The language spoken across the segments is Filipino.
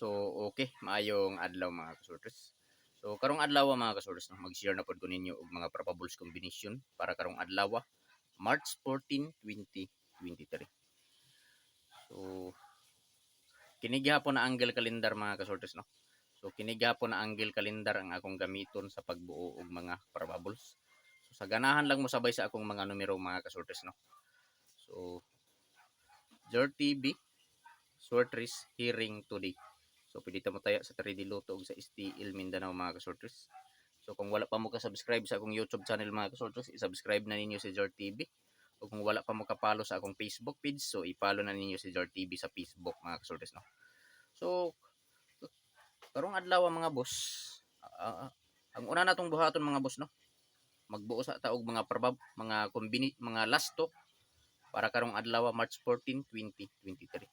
So okay, maayong adlaw mga kasorters. So karong adlaw mga kasorters, no, mag-share na pod ko ninyo og mga probables combination para karong adlaw, March 14, 2023. So kini gyapon na angle calendar mga kasorters, no. So kini gyapon na angle calendar ang akong gamiton sa pagbuo og mga probables. So sa ganahan lang mo sabay sa akong mga numero mga kasorters, no. So Jor TV Sorters hearing today. So pwede ta mo tayo sa 3D Luto ug sa STL Mindanao mga kasorters. So kung wala pa mo ka-subscribe sa akong YouTube channel mga kasorters, i-subscribe na ninyo si Jor TV. O kung wala pa mo ka-follow sa akong Facebook page, so i-follow na ninyo si Jor TV sa Facebook mga kasorters, no. So karong adlaw mga boss, ang una natong buhaton mga boss, no. Magbuo sa taog mga mga last talk para karong adlaw March 14, 2023.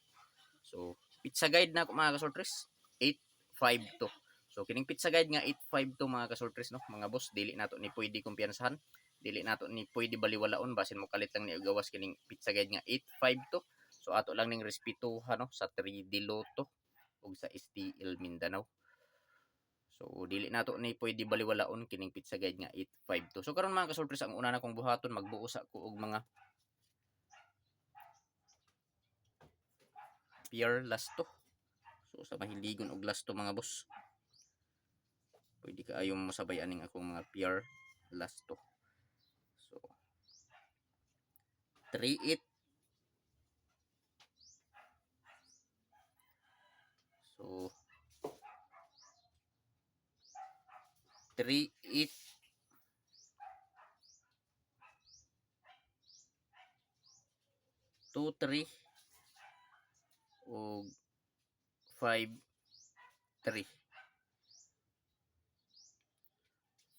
So pizza guide na ako mga kasorters, 852. So kining pizza guide nga 852 mga kasorters, no, mga boss, dili nato ni pwede kumpiyansahan, dili nato ni pwede baliwalaon basin mo kalit lang ni gawas kining pizza guide nga 852. So ato lang ning respetuhan, no, sa 3D Lotto ug sa STL Mindanao. So dili nato ni pwede baliwalaon kining pizza guide nga 852. So karon mga kasorters, ang una na kong buhaton, magbuo sa ko og mga pure lasto. So sa mahiligon og lasto mga boss, pwede ka ayong masabay aning akong mga pure lasto. So 38. So 38 23 ug 53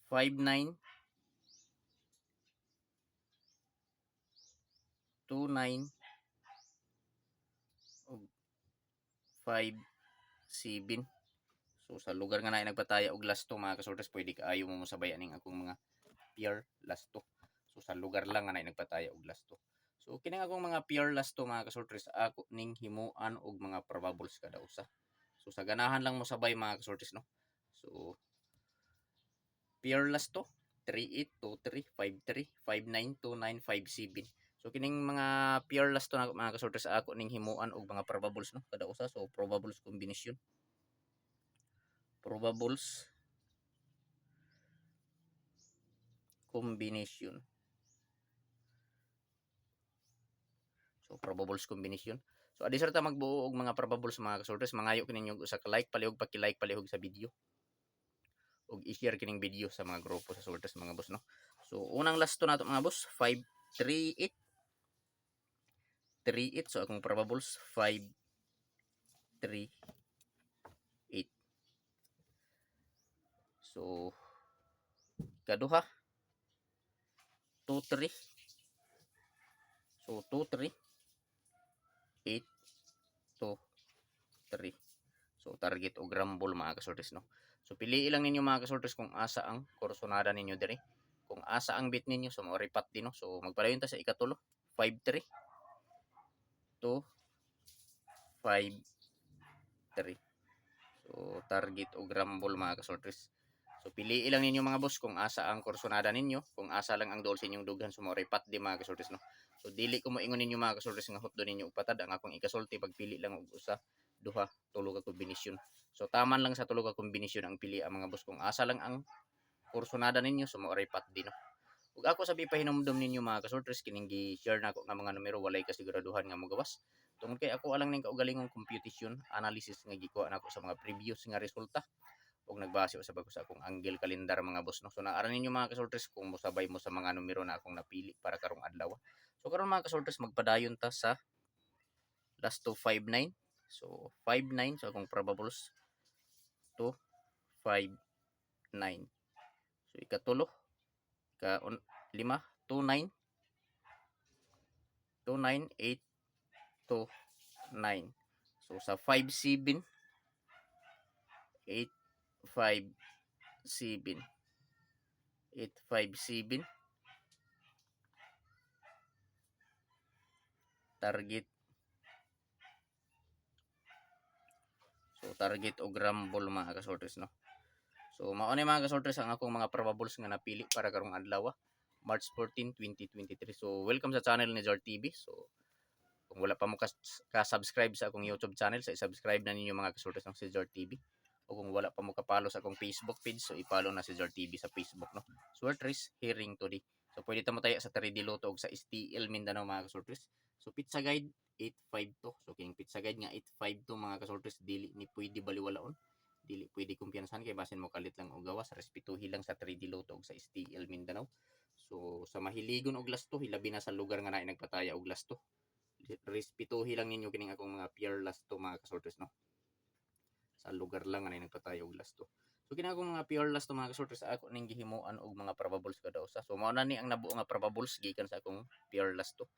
59 29 ug 57. So sa lugar nga na nagpataya og lasto mga kasorters, pwede ka ayo mo mosabay aning akong mga pure lasto. So sa lugar lang nga na nagpataya og lasto. So kining akong mga pure lasto mga kasorters, ako ning himuan og mga probables kada usa. So sa ganahan lang mo sabay mga kasorters, no. So pure lasto 382353 592957. So kining mga pure lasto na mga kasorters, ako ning himuan og mga probables, no, kada usa. So probables combination. Probables combination. So probables combination. So adi ta magbuo og mga probables mga kasorters, mangayo kininyo sa like palihog, paki-like palihog sa video. Og i-share kining video sa mga grupo sa sorters mga boss, no. So unang lasto nato mga boss, 538 38. So akong probables 538. So kaduha 23. So 23 823. So target o grumble mga kasorters, no. So piliin lang ninyo mga kasorters kung asa ang kursonada ninyo diri. Kung asa ang bit ninyo, so ripat din, no. So magpadayon ta sa ikatulo, 53 to 53. So target o grumble mga kasorters. So piliin lang ninyo mga boss kung asa ang kursonada ninyo, kung asa lang ang dulce ninyong dughan, so ripat di mga kasorters, no. So dili ko moingon ninyo mga kasorters nga hotdo ninyo upatad, ang akong ikasulti pagpili lang og usa, duha, tulo ka kombinasyon. So taman lang sa tulo ka kombinasyon ang pili ang mga boss, kung asa lang ang kursonada ninyo, so ripat di, no. Ug ako sabi pahinumdom ninyo mga kasorters, kining gi-share nako nga mga numero walay kasiguraduhan nga mogawas. Tungod kay ako alang ning kaugalingong computation analysis nga gikuha nako sa mga previous nga resulta, ug nagbase sa bago sa akong angle calendar mga boss, no. So naaran ninyo mga kasorters kung mosabay mo sa mga numero na akong napili para karong adlaw. So karon mga kasorters, magpadayon ta sa last 259. So 59, so akong probables 259. So ikatulo ka 5 29 29829. So sa 57 857 857 target. So target og rumble mga kasorters no. So mao ni mga kasorters ang akong mga probables nga napili para karong adlaw, March 14, 2023. So welcome sa channel ni Zor TV. So kung wala pa mo ka-subscribe sa akong YouTube channel, so i-subscribe na ninyo mga kasorters ng si Zor TV. O kung wala pa mo ka-follow sa akong Facebook page, so i-follow na si Zor TV sa Facebook no. Swertres hearing today. So pwede ta mo tayo sa 3D Lotto og sa STL Mindanao mga kasorters. So pizza guide 852. So kining pizza guide nga 852 mga kasorters dili ni pwede baliwalaon. Dili pwede kumpiyansahan kay basin mo kalit lang og gawas, respetuhi lang sa 3D Lotto og sa STL Mindanao. So sa mahiligon og lasto, hilabi na sa lugar nga naay nagpataya og lasto. Respetuhi lang ninyo kining akong mga pure lasto mga kasorters no. Sa lugar lang nga naay nagpataya og lasto. So kini akong mga pure last to mga kasorters ako ning gihimuan og mga probables kada usa. So mao na ni ang nabuo nga probables gikan sa akong pure last to.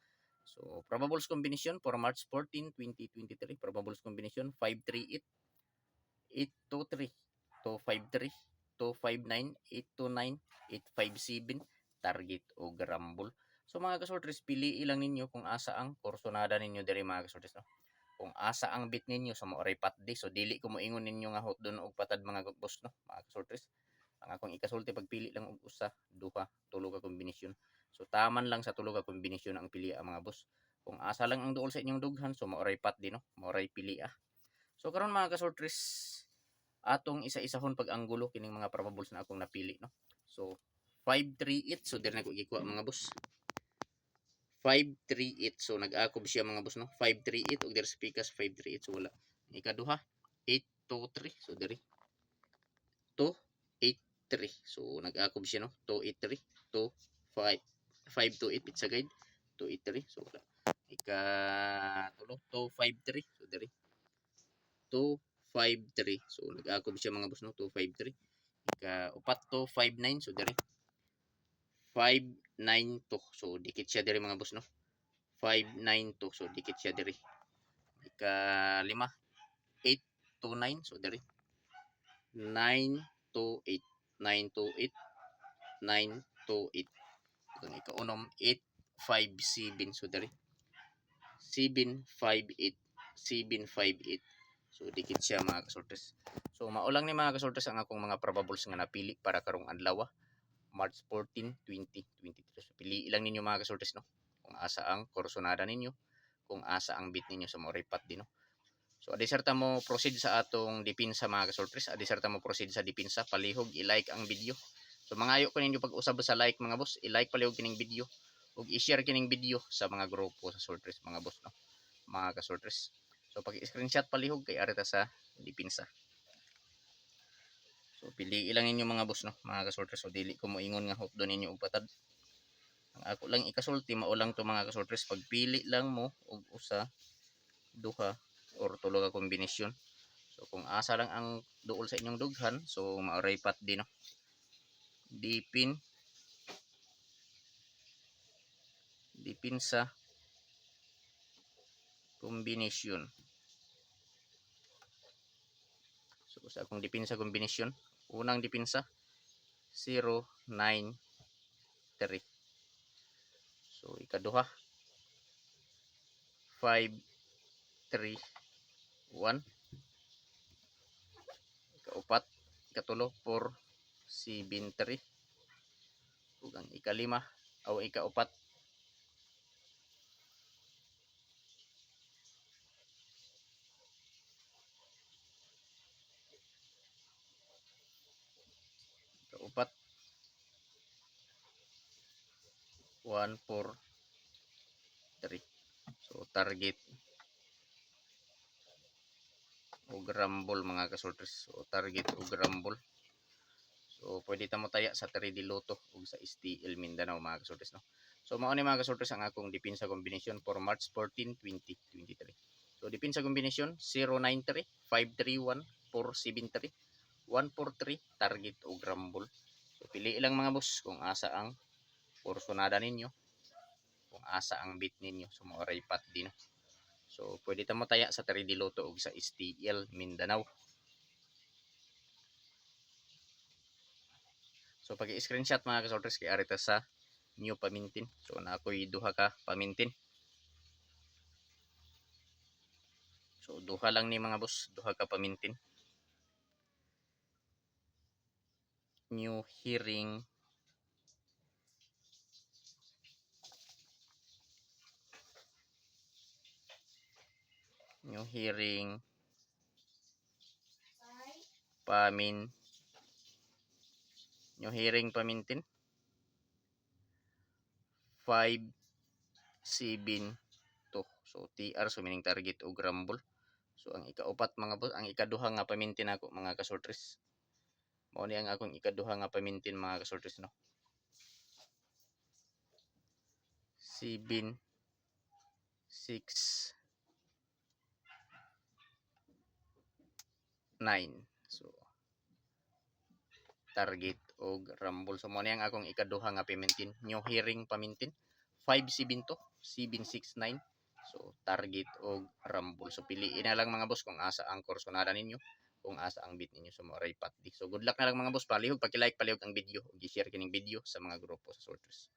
So probables combination for March 14, 2023. Probables combination 538 823 253 259 829 857 target o rumble. So mga kasorters pili ilang ninyo kung asa ang kursonada ninyo diri mga kasorters no. Kung asa ang bit ninyo sa maoray patdi. So dili ko moingon ninyo nga hot doon og patad mga boss no, mga kasorters. Ang akong ikasulti pagpili lang og usa, duha, tulo ka kombinasyon. So taman lang sa tulo ka kombinasyon ang pili mga boss. Kung asa lang ang duol sa inyong dughan, so maoray patdi no, maoray pili. So karon mga kasorters, atong isa-isahon pag-anggulo kining mga probables na akong napili no. So 538 so diri na ko gikuha mga boss. 538 so nag-akob siya mga boss no. 538 og diri sa pikas 538 so wala. Ikaduha 823 so diri 283 so nag-akob siya no. 283 25 528 pizza guide 283 so wala. Ikatulo 253 so diri 253 so nag-akob siya mga boss no. 253 ikaupat 259 so diri 592 so dikit siya diri mga boss no. 592 so dikit siya diri. Ika-5 829 so diri 928 928 928 ang ika-unom 857 so diri 758 758 so dikit siya mga kasorters. So maulang ni mga kasorters ang akong mga probables nga napili para karong adlaw March 14, 2023. So pili lang ninyo mga kasorters no. Kung asa ang kursonada ninyo, kung asa ang bit ninyo sa maoray patdi no. So adisarta mo proceed sa atong depensa mga kasorters. Adisarta mo proceed sa depensa, palihog i-like ang video. So mangayo ko ninyo pag-usab sa like mga boss, i-like palihog kining video ug i-share kining video sa mga grupo sa sorters mga boss no. Mga kasorters. So pag-screenshot palihog kay arita sa depensa. So pili lang ninyo mga boss no, mga kasorters. So dili ko moingon nga hot do ninyo og patad. Ang ako lang ikasulti mao lang to mga kasorters, pagpili lang mo og usa, duha or tulo ka kombinasyon. So kung asa lang ang duol sa inyong dughan, so maoray patdi no. Depensa kombinasyon. So sa akong depensa kombinasyon, unang depensa 0 9 3. So ikaduha 5 3 1. Ikaupat, ikatulo 4 7 3. Ug ang ikalima o ikaupat 1 4 3. So target og rumble mga kasorters. So target og rumble. So pwede ta mo taya sa 3D Lotto ug sa STL Mindanao mga kasorters no. So mao ni mga kasorters ang akong depensa combination for March 14, 2023. So depensa combination 093 531 473 143 target og rumble. So pili lang mga boss kung asa ang kursonada ninyo, kung asa ang bit ninyo so maoray patdi no. So pwede ta mo taya sa 3D Lotto ug sa STL Mindanao. So pag i-screenshot mga kasorters kay arita sa new pamintin. So na ako'y duha ka pamintin. So duha lang ni mga boss, duha ka pamintin. New hearing pamin new hearing pamintin 572. So TR, so meaning target og rumble. So ang ikaupat mga boss, ang ikaduha nga pamintin ako mga kasortres, mao ni ang akong ikaduha nga pamintin mga kasortres, no. 7 6 9. So target og rumble. So mao ni ang akong ikaduha nga pamintin, new hearing pamintin 572 769. So target og rumble. So piliin na lang mga boss kung asa ang kursonada ninyo, kung asa ang bit ninyo sa mga patdi. So good luck na lang mga boss, palihog paki-like palihog ang video ug i-share kining video sa mga grupo sa sorters.